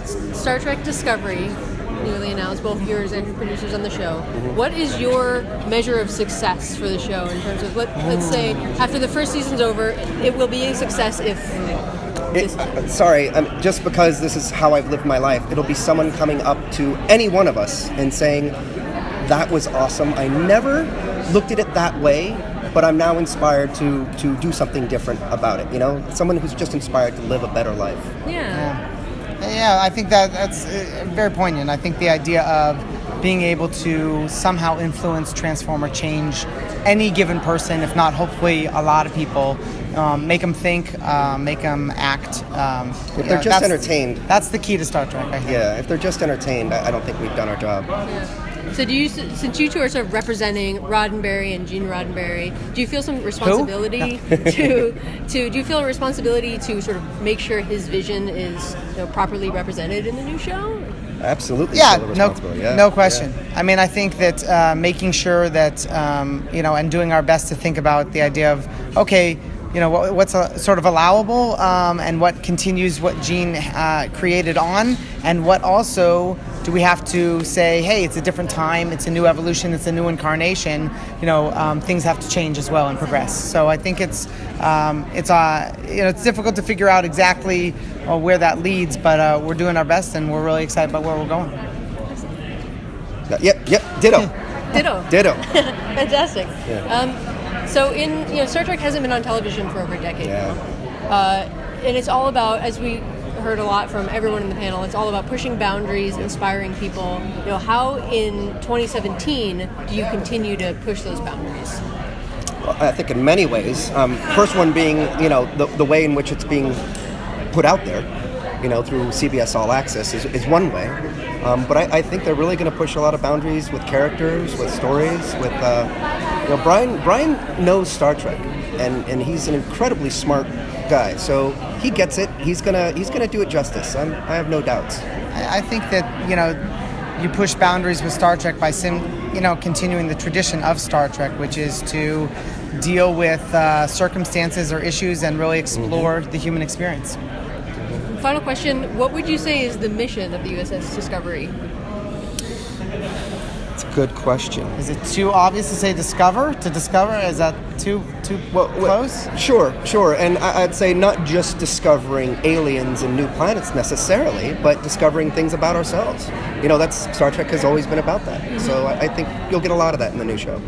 Star Trek Discovery, newly announced, both yours and producers on the show. What is your measure of success for the show in terms of, let's say, after the first season's over, it will be a success if... just because this is how I've lived my life, it'll be someone coming up to any one of us and saying, that was awesome. I never looked at it that way, but I'm now inspired to do something different about it. Someone who's just inspired to live a better life. Yeah, I think that's very poignant. I think the idea of being able to somehow influence, transform, or change any given person, if not hopefully a lot of people, make them think, make them act. If they're just entertained. That's the key to Star Trek, I think. Yeah, if they're just entertained, I don't think we've done our job. Yeah. So since you two are sort of representing Roddenberry and Gene Roddenberry, do you feel some responsibility do you feel a responsibility to sort of make sure his vision is properly represented in the new show? Absolutely. Yeah, no question. Yeah. I mean, I think that making sure that and doing our best to think about the idea of what's sort of allowable and what continues what Gene created on, and what also do we have to say, hey, it's a different time, it's a new evolution, it's a new incarnation. Things have to change as well and progress. So I think it's difficult to figure out exactly where that leads, but we're doing our best and we're really excited about where we're going. Yep, ditto. Ditto. Fantastic. Yeah. So Star Trek hasn't been on television for over a decade now. And it's all about, as we heard a lot from everyone in the panel, it's all about pushing boundaries, inspiring people. How in 2017 do you continue to push those boundaries? Well, I think in many ways. First one being, the way in which it's being put out there, through CBS All Access is one way. But I think they're really going to push a lot of boundaries with characters, with stories, with Brian knows Star Trek, and he's an incredibly smart guy. So he gets it. He's gonna do it justice. I have no doubts. I think that you push boundaries with Star Trek by continuing the tradition of Star Trek, which is to deal with circumstances or issues and really explore the human experience. Final question: what would you say is the mission of the USS Discovery? It's a good question. Is it too obvious to say discover? To discover, is that too close? Sure. And I'd say not just discovering aliens and new planets necessarily, but discovering things about ourselves. That's Star Trek has always been about that. So I think you'll get a lot of that in the new show.